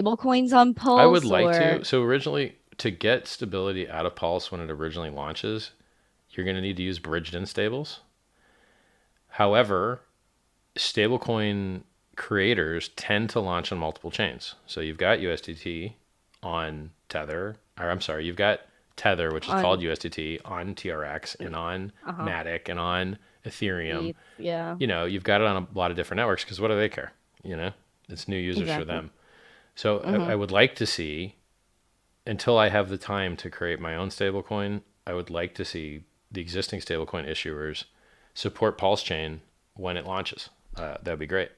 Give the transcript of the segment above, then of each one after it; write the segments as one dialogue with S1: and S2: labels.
S1: Stablecoins on
S2: I would
S1: Pulse
S2: like
S1: or
S2: to. So originally, to get stability out of Pulse when it originally launches, you're going to need to use bridged-in stables. However, stablecoin creators tend to launch on multiple chains. So you've got USDT on Tether, or I'm sorry, you've got Tether, which is called
S1: on
S2: USDT, on TRX and on
S1: uh-huh.
S2: Matic and on Ethereum.
S1: Yeah,
S2: You've got it on a lot of different networks because what do they care? You know, it's new users for
S1: exactly.
S2: them. So I
S1: Hmm.
S2: would like to see, until I have the time to create my own stablecoin, I would like to see the existing stablecoin issuers support Pulsechain when it launches. That'd be great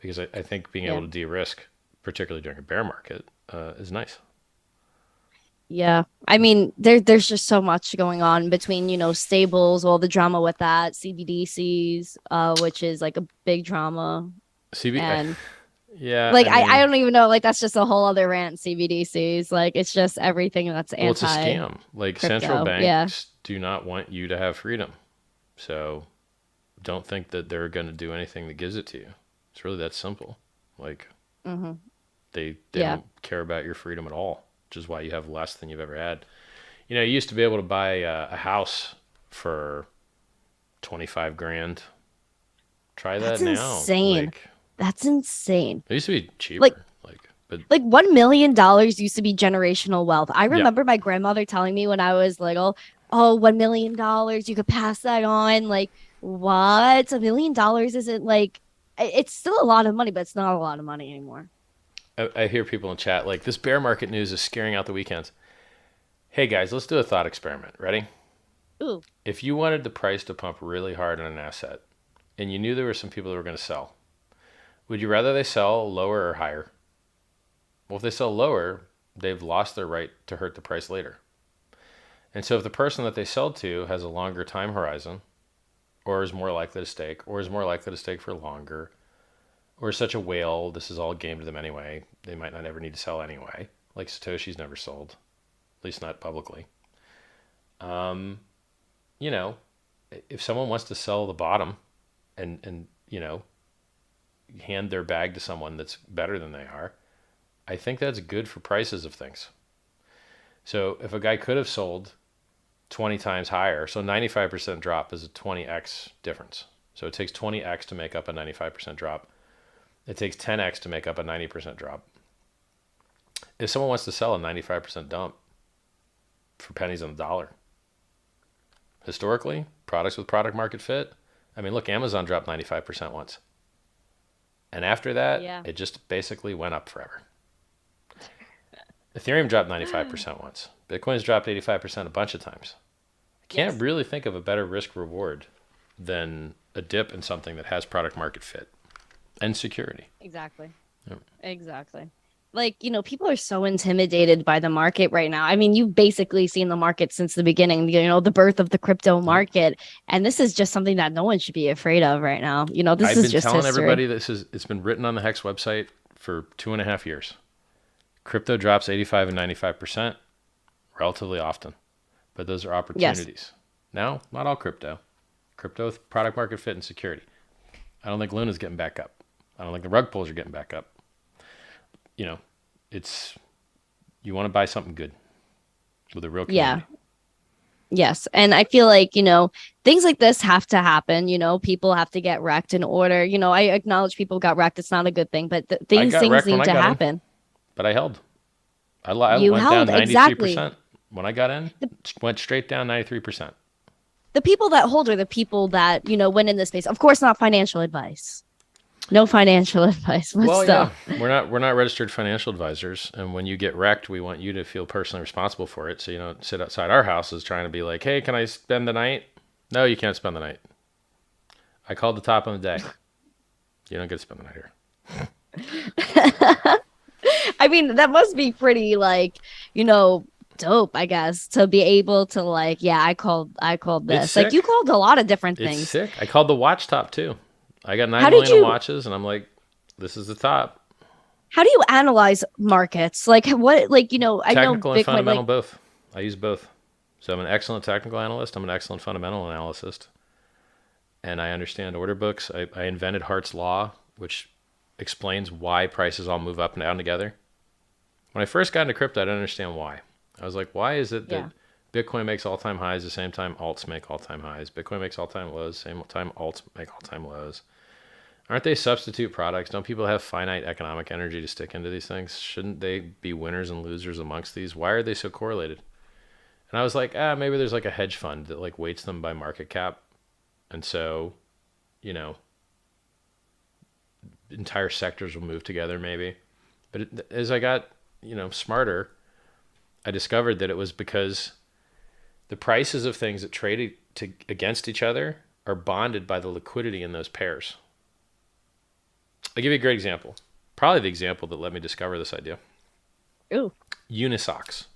S2: because I think being able
S1: Yeah.
S2: to de-risk, particularly during a bear market, is nice.
S1: Yeah. I mean, there's just so much going on between, stables, all the drama with that, CBDCs, which is like a big drama.
S2: CB,
S1: And
S2: yeah,
S1: like
S2: I
S1: I
S2: mean,
S1: don't even know, like that's just a whole other rant, CBDCs. Like it's just everything that's
S2: well, it's a
S1: anti
S2: scam. Like central
S1: crypto. Yeah.
S2: banks do not want you to have freedom, so don't think that they're going to do anything that gives it to you. It's really that simple. Like
S1: Hmm.
S2: they
S1: Yeah.
S2: don't care about your freedom at all, which is why you have less than you've ever had. You used to be able to buy a house for 25 grand. Try
S1: That's
S2: that now.
S1: insane.
S2: Like
S1: That's insane.
S2: it used to be
S1: Like
S2: cheaper. But
S1: $1 million used to be generational wealth. I
S2: yeah,
S1: remember my grandmother telling me when I was little, oh, $1 million, you could pass that on. Like, what? $1 million isn't like it's still a lot of money, but it's not a lot of money anymore.
S2: I hear people in chat like this bear market news is scaring out the weekends. Hey guys, let's do a thought experiment. Ready?
S1: Ooh.
S2: If you wanted the price to pump really hard on an asset and you knew there were some people that were going to sell, would you rather they sell lower or higher? Well, if they sell lower, they've lost their right to hurt the price later. And so if the person that they sell to has a longer time horizon, or is more likely to stake, or is more likely to stake for longer, or is such a whale, this is all game to them anyway. They might not ever need to sell anyway. Like Satoshi's never sold, at least not publicly. Um, you know, if someone wants to sell the bottom and hand their bag to someone that's better than they are, I think that's good for prices of things. So if a guy could have sold 20 times higher, so 95% drop is a 20x difference. So it takes 20x to make up a 95% drop. It takes 10x to make up a 90% drop. If someone wants to sell a 95% dump for pennies on the dollar, historically, products with product market fit, I mean, look, Amazon dropped 95% once. And after that,
S1: Yeah.
S2: it just basically went up forever. Ethereum dropped 95% once. Bitcoin's dropped 85% a bunch of times. I can't
S1: Yes.
S2: really think of a better risk reward than a dip in something that has product market fit and security.
S1: Exactly.
S2: Yep.
S1: Exactly. Like, people are so intimidated by the market right now. I mean, you've basically seen the market since the beginning, the birth of the crypto
S2: Yep.
S1: market. And this is just something that no one should be afraid of right now. This
S2: I've
S1: is
S2: been
S1: just
S2: telling
S1: history.
S2: everybody it's been written on the Hex website for 2.5 years. Crypto drops 85 and 95% relatively often, but those are
S1: Yes.
S2: opportunities. Now, not all crypto. Crypto with product market fit and security. I don't think Luna's getting back up. I don't think the rug pulls are getting back up. You know, it's you want to buy something good with a real
S1: Yeah.
S2: community.
S1: Yes. And I feel like, things like this have to happen. People have to get wrecked in order. I acknowledge people got wrecked. It's not a good thing, but
S2: I
S1: these
S2: got
S1: things
S2: wrecked when
S1: need
S2: I
S1: to
S2: got in,
S1: happen.
S2: but I held. I
S1: You
S2: went
S1: held
S2: down
S1: exactly.
S2: 93% when I got in.
S1: The,
S2: Went straight down 93%.
S1: the people that hold are the people that, went in this space. Of course, not financial advice. No financial advice, but
S2: Well,
S1: still.
S2: yeah, we're not registered financial advisors, and when you get wrecked, we want you to feel personally responsible for it. So you don't sit outside our houses trying to be like, "Hey, can I spend the night?" No, you can't spend the night. I called the top of the day. You don't get to spend the night here.
S1: I mean, that must be pretty like, you know, dope, I guess, to be able to like, yeah, I called
S2: It's
S1: this. Like you
S2: sick.
S1: called a lot of different
S2: It's
S1: things.
S2: sick. I called the watch top too. I got
S1: How
S2: nine
S1: did
S2: million in
S1: you
S2: watches, and I'm like, this is the top.
S1: how do you analyze markets? Like what like, I know
S2: Technical and
S1: Bitcoin
S2: fundamental
S1: like
S2: both. I use both. So I'm an excellent technical analyst. I'm an excellent fundamental analyst, and I understand order books. I invented Hart's law, which explains why prices all move up and down together. When I first got into crypto, I didn't understand why. I was like, why is it that
S1: Yeah.
S2: Bitcoin makes all-time highs the same time alts make all-time highs? Bitcoin makes all-time lows, same time alts make all-time lows. Aren't they substitute products? Don't people have finite economic energy to stick into these things? Shouldn't they be winners and losers amongst these? Why are they so correlated? And I was like, maybe there's like a hedge fund that like weights them by market cap. And so, you know, entire sectors will move together maybe. But as I got, smarter, I discovered that it was because the prices of things that trade against each other are bonded by the liquidity in those pairs. I'll give you a great example. Probably the example that let me discover this idea.
S1: Ooh.
S2: Unisocks.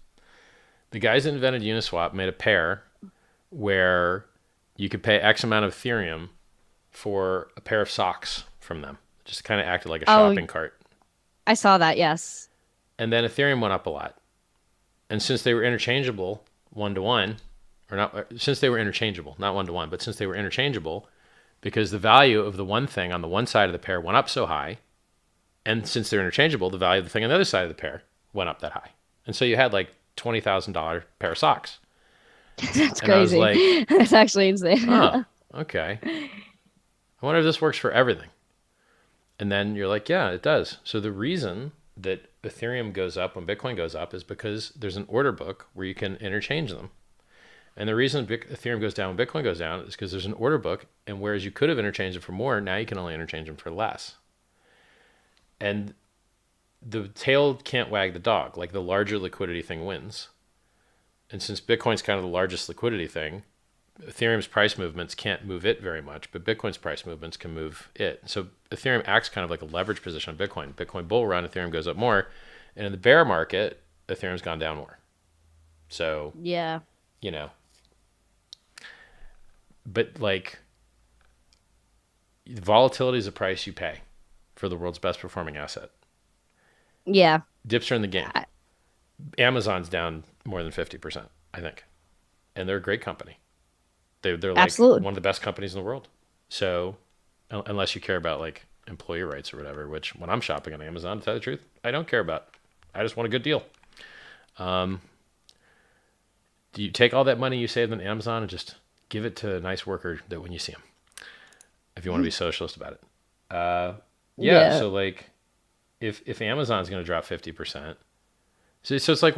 S2: The guys that invented Uniswap made a pair where you could pay X amount of Ethereum for a pair of socks from them. Just kind of acted like a
S1: Oh,
S2: shopping cart.
S1: I saw that. Yes.
S2: And then Ethereum went up a lot. And since they were interchangeable one to one, or not, since they were interchangeable, not one to one, but since they were interchangeable, because the value of the one thing on the one side of the pair went up so high, and since they're interchangeable, the value of the thing on the other side of the pair went up that high. And so you had like $20,000 pair of socks.
S1: That's
S2: And I was
S1: crazy.
S2: like,
S1: That's actually insane.
S2: oh, okay. I wonder if this works for everything. And then you're like, yeah, it does. So the reason that Ethereum goes up when Bitcoin goes up is because there's an order book where you can interchange them. And the reason Ethereum goes down when Bitcoin goes down is because there's an order book, and whereas you could have interchanged them for more, now you can only interchange them for less. And the tail can't wag the dog. Like the larger liquidity thing wins. And since Bitcoin's kind of the largest liquidity thing, Ethereum's price movements can't move it very much, but Bitcoin's price movements can move it. So Ethereum acts kind of like a leverage position on Bitcoin. Bitcoin bull run, Ethereum goes up more. And in the bear market, Ethereum's gone down more. So,
S1: Yeah.
S2: you know, but like volatility is a price you pay for the world's best performing asset.
S1: Yeah.
S2: Dips are in the game.
S1: I-
S2: Amazon's down more than 50%, I think. And they're a great company. They're like
S1: Absolutely.
S2: one of the best companies in the world. So unless you care about like employee rights or whatever, which when I'm shopping on Amazon, to tell you the truth, I don't care about. I just want a good deal. Do you take all that money you saved on Amazon and just give it to a nice worker that when you see him, if you want to be socialist about it? Yeah.
S1: Yeah.
S2: So like, if Amazon's going to drop 50%, so it's like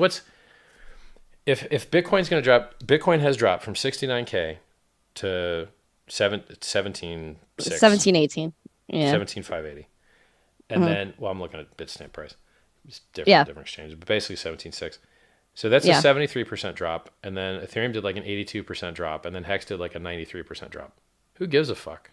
S2: if Bitcoin's going to drop, Bitcoin has dropped from 69K to 17.6,
S1: 17, 18. Yeah.
S2: 17,580. And
S1: Mhm.
S2: then, well, I'm looking at Bitstamp price. It's
S1: Yeah.
S2: different exchanges, but basically 17.6. So that's a
S1: Yeah.
S2: 73% drop. And then Ethereum did like an 82% drop. And then Hex did like a 93% drop. Who gives a fuck?